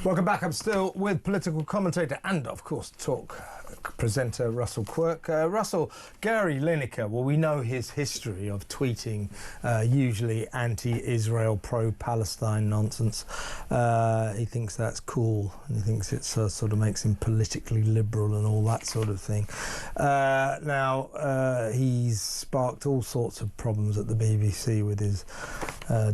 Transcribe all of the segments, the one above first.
Welcome back. I'm still with political commentator and, of course, talk presenter Russell Quirk. Russell, Gary Lineker, well, we know his history of tweeting usually anti-Israel, pro-Palestine nonsense. He thinks that's cool, and he thinks it sort of makes him politically liberal and all that sort of thing. Now, he's sparked all sorts of problems at the BBC with his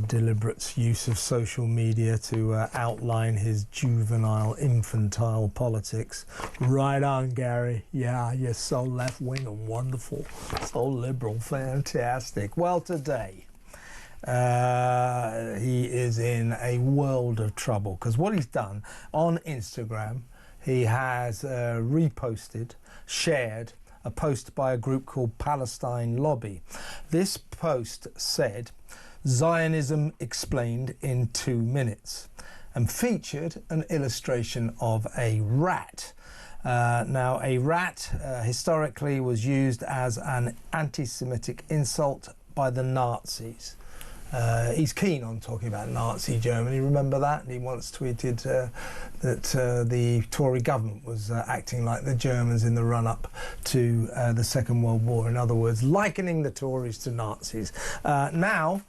deliberate use of social media to outline his juvenile, infantile politics. Right on, Gary. Yeah, you're so left-wing and wonderful. So liberal. Fantastic. Well, today, he is in a world of trouble because what he's done on Instagram, he has reposted, shared a post by a group called Palestine Lobby. This post said, "Zionism explained in 2 minutes," and featured an illustration of a rat. Now, a rat historically was used as an anti-Semitic insult by the Nazis. He's keen on talking about Nazi Germany, remember that? And he once tweeted that the Tory government was acting like the Germans in the run-up to the Second World War. In other words, likening the Tories to Nazis. Now,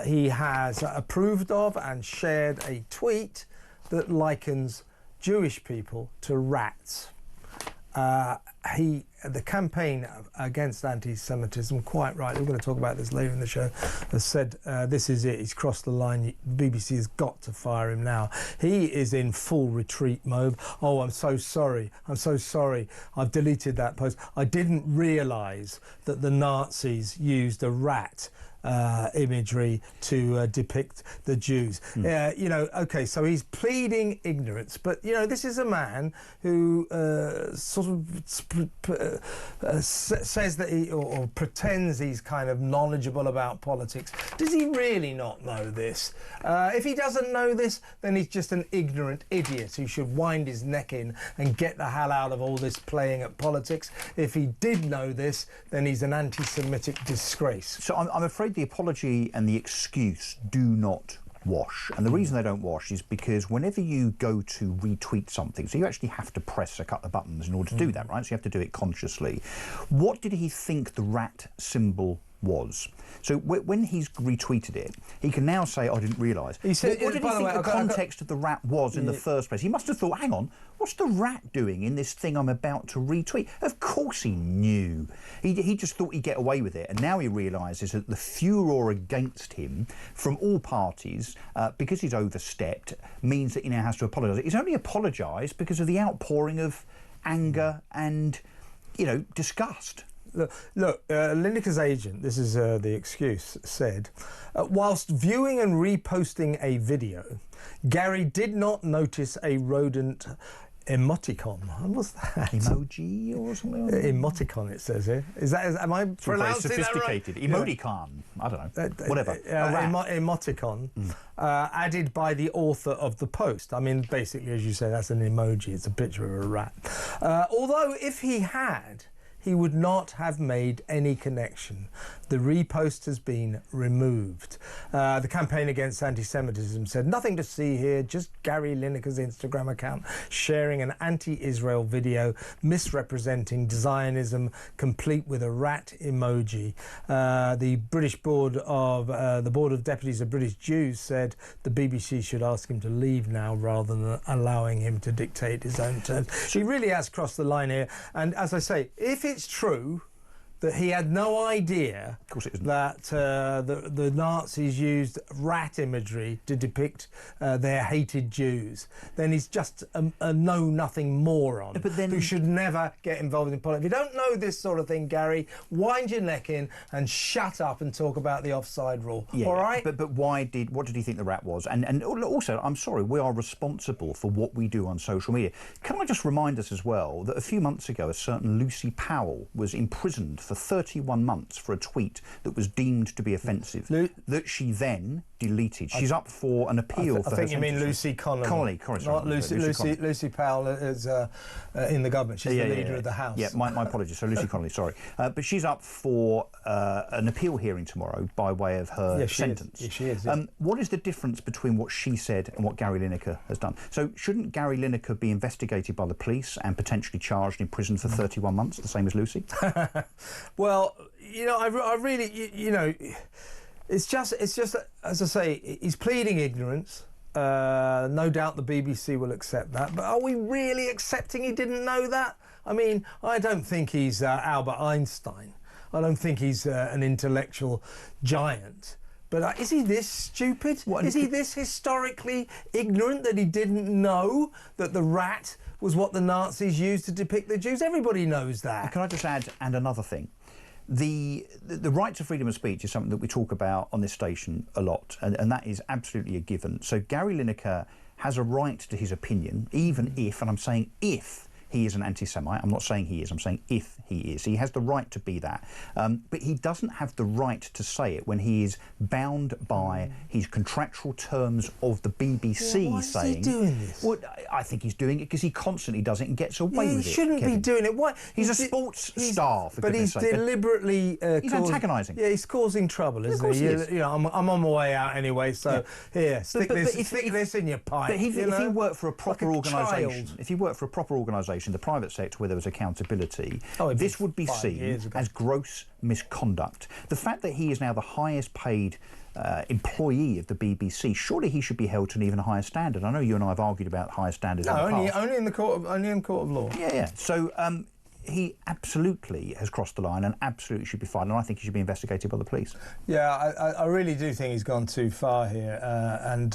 he has approved of and shared a tweet that likens Jewish people to rats. The campaign against anti-Semitism, quite right, we're going to talk about this later in the show, has said this is it, he's crossed the line, the BBC has got to fire him now. He is in full retreat mode. Oh, I'm so sorry, I've deleted that post. I didn't realise that the Nazis used a rat imagery to depict the Jews. You know, okay, so he's pleading ignorance, but you know, this is a man who sort of says that he or pretends he's kind of knowledgeable about politics. Does he really not know this? If he doesn't know this, then he's just an ignorant idiot who should wind his neck in and get the hell out of all this playing at politics. If he did know this, then he's an anti-Semitic disgrace. So I'm afraid the apology and the excuse do not wash, and the reason they don't wash is because whenever you go to retweet something, so you actually have to press a couple of buttons in order to do that, right? So you have to do it consciously. What did he think the rat symbol was? So when he's retweeted it, he can now say, "I didn't realise." What did he think the context of the rat was in the first place? He must have thought, hang on, what's the rat doing in this thing I'm about to retweet? Of course he knew. He just thought he'd get away with it, and now he realises that the furor against him from all parties, because he's overstepped, means that he now has to apologise. He's only apologised because of the outpouring of anger and, you know, disgust. Look, Lineker's agent, this is the excuse, said, whilst viewing and reposting a video, Gary did not notice a rodent emoticon. What's that? Emoji or something? Emoticon, it says here. Am I pronouncing that right? Sophisticated. Emoticon. I don't know. Whatever. Emoticon added by the author of the post. I mean, basically, as you say, that's an emoji. It's a picture of a rat. Although, if he had, he would not have made any connection. The repost has been removed. The campaign against anti-Semitism said, "Nothing to see here, just Gary Lineker's Instagram account sharing an anti-Israel video misrepresenting Zionism, complete with a rat emoji." The British Board of the Board of Deputies of British Jews said the BBC should ask him to leave now rather than allowing him to dictate his own terms. He really has crossed the line here. And as I say, if it's true that he had no idea that the Nazis used rat imagery to depict their hated Jews, then he's just a know-nothing moron who should never get involved in politics. If you don't know this sort of thing, Gary, wind your neck in and shut up and talk about the offside rule. Yeah, all right? But what did he think the rat was? And also, I'm sorry, we are responsible for what we do on social media. Can I just remind us as well that a few months ago, a certain Lucy Powell was imprisoned for for 31 months for a tweet that was deemed to be offensive, that she then deleted. She's up for an appeal. I think you mean Lucy Connolly. Not Lucy Powell is in the government. She's the leader of the House. Yeah, my apologies. So Lucy Connolly, sorry. But she's up for an appeal hearing tomorrow by way of her sentence. Yes, she is. Yeah. What is the difference between what she said and what Gary Lineker has done? So shouldn't Gary Lineker be investigated by the police and potentially charged in prison for 31 months, the same as Lucy? Well, you know, I really, you know, it's just as I say, he's pleading ignorance. No doubt the BBC will accept that, but are we really accepting he didn't know that? I mean, I don't think he's Albert Einstein. I don't think he's an intellectual giant. But is he this stupid? Is he this historically ignorant that he didn't know that the rat was what the Nazis used to depict the Jews? Everybody knows that. Can I just add, and another thing, the right to freedom of speech is something that we talk about on this station a lot, and that is absolutely a given. So Gary Lineker has a right to his opinion, even if, and I'm saying if, he is an anti-Semite. I'm not saying he is, I'm saying if he is. He has the right to be that. But he doesn't have the right to say it when he is bound by his contractual terms of the BBC why saying... Why is he doing this? Well, I think he's doing it because he constantly does it and gets away with it. He shouldn't be doing it. Why? He's a sports star, for goodness sake. But he's deliberately... he's antagonising. Yeah, he's causing trouble, isn't he? You know, I'm on my way out anyway, so here, stick this in your pipe. But if he worked for a proper organisation, if he worked for a proper organisation, the private sector where there was accountability, this would be seen as gross misconduct. The fact that he is now the highest paid employee of the BBC, surely he should be held to an even higher standard. I know you and I have argued about higher standards. No, only in the court of law. Yeah. So he absolutely has crossed the line and absolutely should be fined, and I think he should be investigated by the police. Yeah, I really do think he's gone too far here, and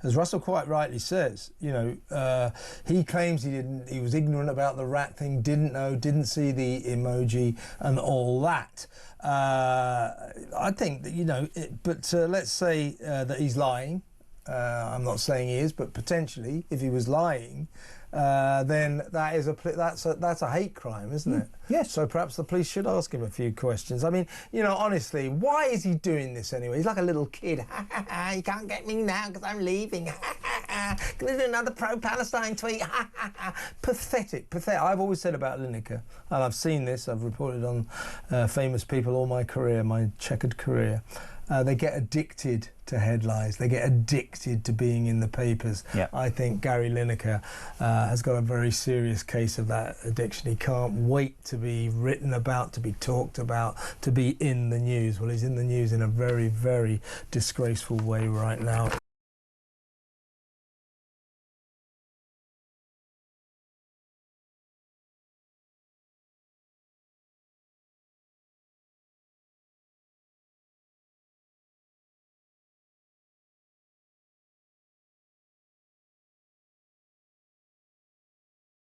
as Russell quite rightly says, you know, he claims he was ignorant about the rat thing, didn't know, didn't see the emoji and all that. I think that, you know, but let's say that he's lying. I'm not saying he is, but potentially, if he was lying, then that's a hate crime, isn't it? Yes. So perhaps the police should ask him a few questions. I mean, you know, honestly, why is he doing this anyway? He's like a little kid. You can't get me now because I'm leaving. Gonna do another pro-Palestine tweet. Pathetic. I've always said about Lineker, and I've seen this, I've reported on famous people all my career, my checkered career. They get addicted to headlines. They get addicted to being in the papers. Yep. I think Gary Lineker has got a very serious case of that addiction. He can't wait to be written about, to be talked about, to be in the news. Well, he's in the news in a very, very disgraceful way right now.